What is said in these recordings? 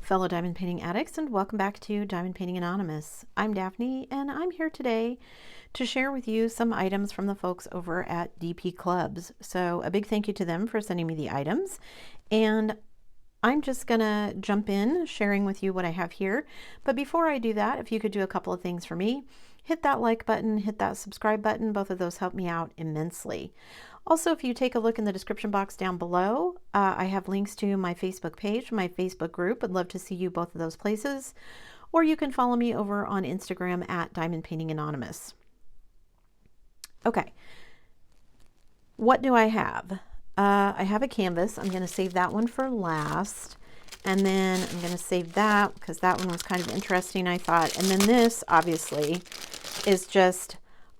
fellow diamond painting addicts, and welcome back to Diamond Painting Anonymous. I'm Daphne, and I'm here today to share with you some items from the folks over at DPClubs. So a big thank you to them for sending me the items, and I'm just gonna jump in sharing with you what I have here. But before I do that, if you could do a couple of things for me, hit that like button, hit that subscribe button. Both of those help me out immensely. Also, if you take a look in the description box down below, I have links to my Facebook page, my Facebook group. I'd love to see you both of those places. Or you can follow me over on Instagram at diamondpaintinganonymous. Okay, what do I have? I have a canvas. I'm going to save that one for last. And then I'm going to save that because that one was kind of interesting, I thought. And then this, obviously, is just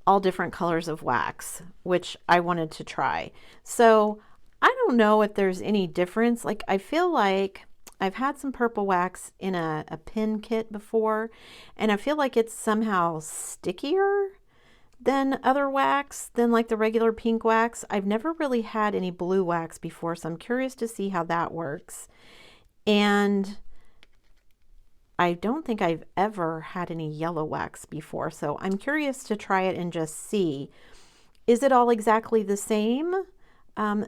all different colors of wax, which I wanted to try. So I don't know if there's any difference. Like, I feel like I've had some purple wax in a pin kit before, and I feel like it's somehow stickier than other wax, than like the regular pink wax. I've never really had any blue wax before, so I'm curious to see how that works. And I don't think I've ever had any yellow wax before, so I'm curious to try it and just see. Is it all exactly the same?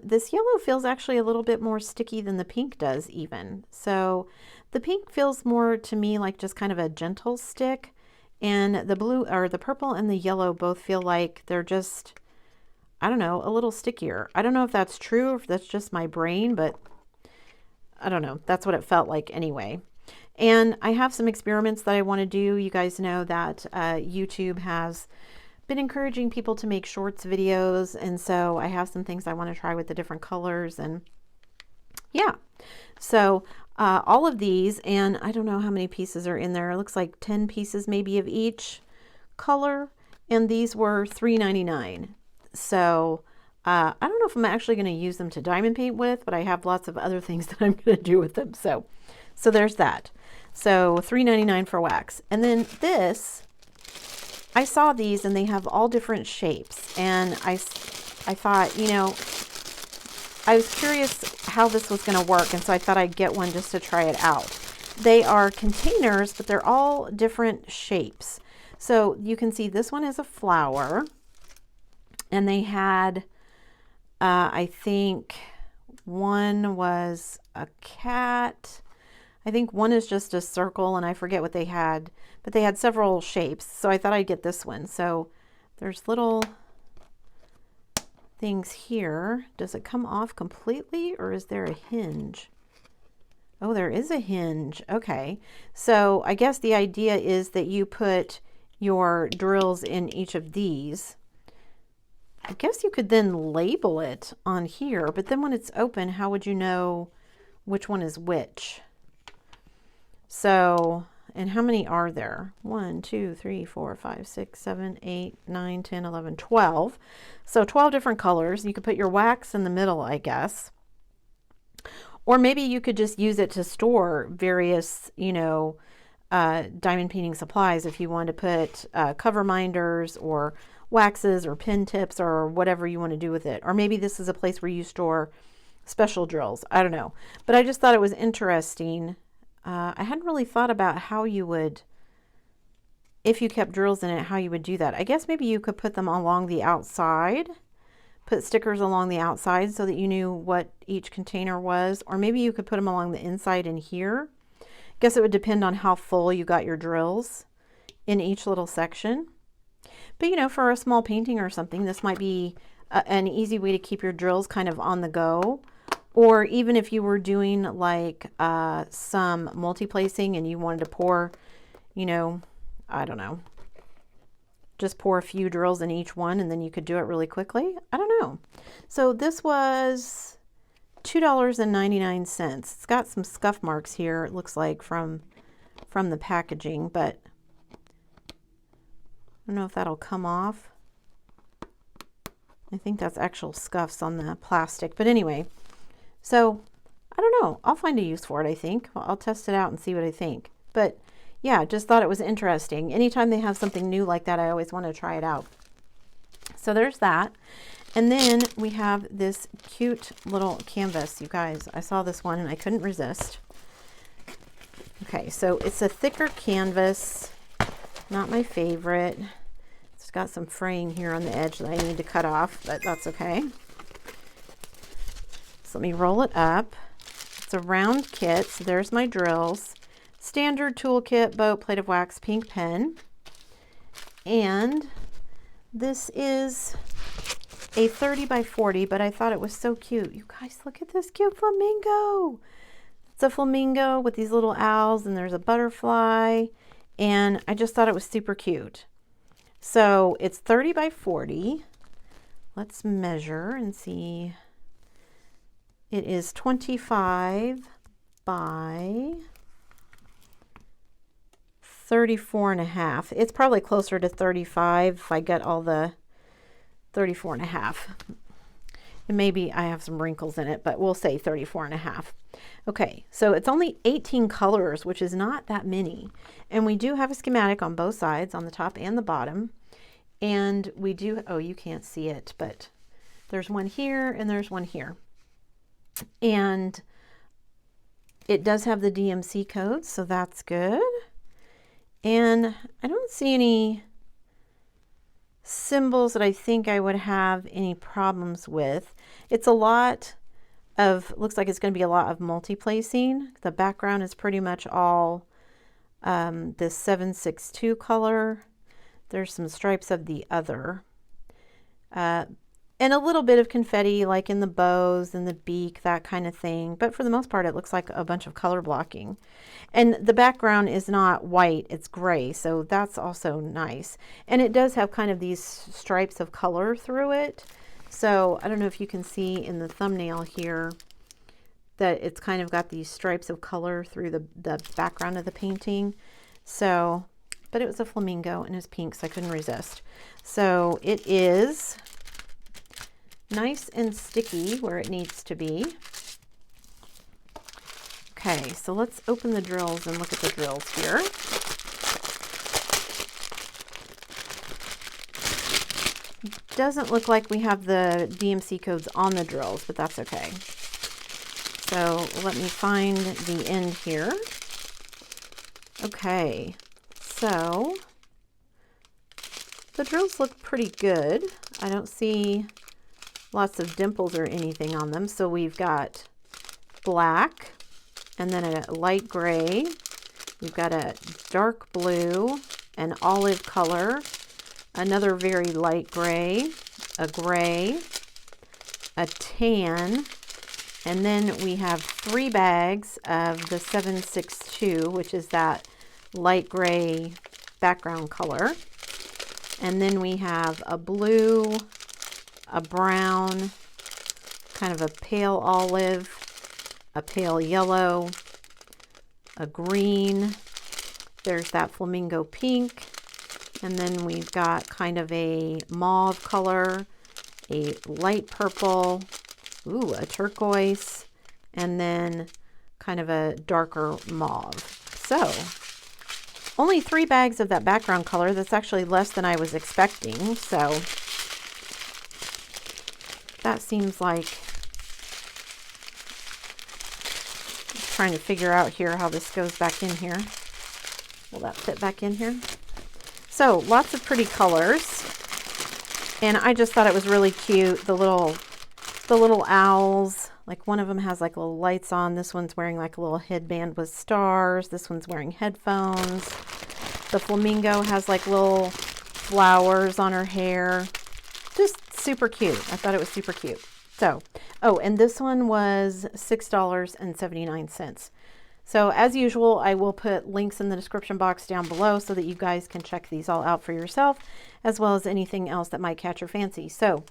This yellow feels actually a little bit more sticky than the pink does even. So the pink feels more to me like just kind of a gentle stick, and the blue or the purple and the yellow both feel like they're just, I don't know, a little stickier. I don't know if that's true or if that's just my brain, but I don't know. That's what it felt like anyway. And I have some experiments that I want to do. You guys know that YouTube has been encouraging people to make shorts videos. And so I have some things I want to try with the different colors. And yeah, so all of these, and I don't know how many pieces are in there. It looks like 10 pieces maybe of each color. And these were $3.99. So I don't know if I'm actually going to use them to diamond paint with, but I have lots of other things that I'm going to do with them. So there's that. So $3.99 for wax. And then this, I saw these and they have all different shapes. And I thought, you know, I was curious how this was going to work. And so I thought I'd get one just to try it out. They are containers, but they're all different shapes. So you can see this one is a flower. And they had, I think one was a cat. I think one is just a circle, and I forget what they had, but they had several shapes. So I thought I'd get this one. So there's little things here. Does it come off completely, or is there a hinge? Oh, there is a hinge. Okay. So I guess the idea is that you put your drills in each of these. I guess you could then label it on here, but then when it's open, how would you know which one is which? So, and how many are there? 1, 2, 3, 4, 5, 6, 7, 8, 9, 10, 11, 12. So 12 different colors. You could put your wax in the middle, I guess. Or maybe you could just use it to store various, you know, diamond painting supplies if you want to put cover minders or waxes or pin tips or whatever you want to do with it. Or maybe this is a place where you store special drills. I don't know. But I just thought it was interesting. I hadn't really thought about how you would, if you kept drills in it, how you would do that. I guess maybe you could put them along the outside, put stickers along the outside so that you knew what each container was. Or maybe you could put them along the inside in here. I guess it would depend on how full you got your drills in each little section. But, you know, for a small painting or something, this might be an easy way to keep your drills kind of on the go. Or even if you were doing like some multi-placing and you wanted to pour, you know, I don't know, just pour a few drills in each one and then you could do it really quickly. I don't know. So this was $2.99. It's got some scuff marks here, it looks like, from the packaging, but I don't know if that'll come off. I think that's actual scuffs on the plastic. But anyway, so I don't know. I'll find a use for it, I think. I'll test it out and see what I think. But yeah, just thought it was interesting. Anytime they have something new like that, I always want to try it out. So there's that. And then we have this cute little canvas, you guys. I saw this one and I couldn't resist. Okay, so it's a thicker canvas, not my favorite. It's got some fraying here on the edge that I need to cut off, but that's okay. So let me roll it up. It's a round kit, so there's my drills. Standard toolkit, boat, plate of wax, pink pen. And this is a 30 by 40, but I thought it was so cute. You guys, look at this cute flamingo. It's a flamingo with these little owls, and there's a butterfly, and I just thought it was super cute. So it's 30 by 40. Let's measure and see. It is 25 by 34.5. It's probably closer to 35 if I get all the 34.5. And maybe I have some wrinkles in it, but we'll say 34.5. Okay, so it's only 18 colors, which is not that many. And we do have a schematic on both sides, on the top and the bottom. And we do, oh, you can't see it, but there's one here and there's one here. And it does have the DMC code, so that's good. And I don't see any symbols that I think I would have any problems with. It's a lot of, looks like it's going to be a lot of multi-placing. The background is pretty much all this 762 color. There's some stripes of the other. And a little bit of confetti like in the bows and the beak, that kind of thing. But for the most part, it looks like a bunch of color blocking. And the background is not white, it's gray, so that's also nice. And it does have kind of these stripes of color through it. So I don't know if you can see in the thumbnail here that it's kind of got these stripes of color through the background of the painting. So, but it was a flamingo and it's pink, so I couldn't resist. So it is nice and sticky where it needs to be. Okay, so let's open the drills and look at the drills here. Doesn't look like we have the DMC codes on the drills, but that's okay. So let me find the end here. Okay, so the drills look pretty good. I don't see lots of dimples or anything on them. So we've got black and then a light gray. We've got a dark blue, an olive color, another very light gray, a gray, a tan, and then we have 3 bags of the 762, which is that light gray background color. And then we have a blue, a brown, kind of a pale olive, a pale yellow, a green, there's that flamingo pink, and then we've got kind of a mauve color, a light purple, ooh, a turquoise, and then kind of a darker mauve. So only 3 bags of that background color. That's actually less than I was expecting, so that seems like, trying to figure out here how this goes back in here. Will that fit back in here? So lots of pretty colors, and I just thought it was really cute. The little owls, like one of them has like little lights on. This one's wearing like a little headband with stars. This one's wearing headphones. The flamingo has like little flowers on her hair. Just super cute. I thought it was super cute. So, oh, and this one was $6.79. So as usual, I will put links in the description box down below so that you guys can check these all out for yourself, as well as anything else that might catch your fancy. So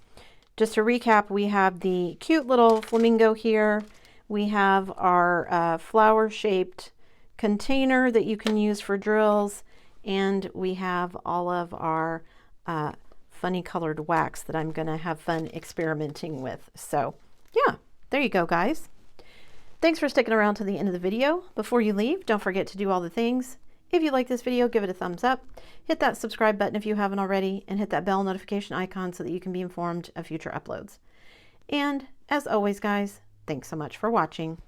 just to recap, we have the cute little flamingo here. We have our flower-shaped container that you can use for drills, and we have all of our funny colored wax that I'm gonna have fun experimenting with. So yeah, there you go, guys. Thanks for sticking around to the end of the video. Before you leave, don't forget to do all the things. If you like this video, give it a thumbs up, hit that subscribe button if you haven't already, and hit that bell notification icon so that you can be informed of future uploads. And as always, guys, thanks so much for watching.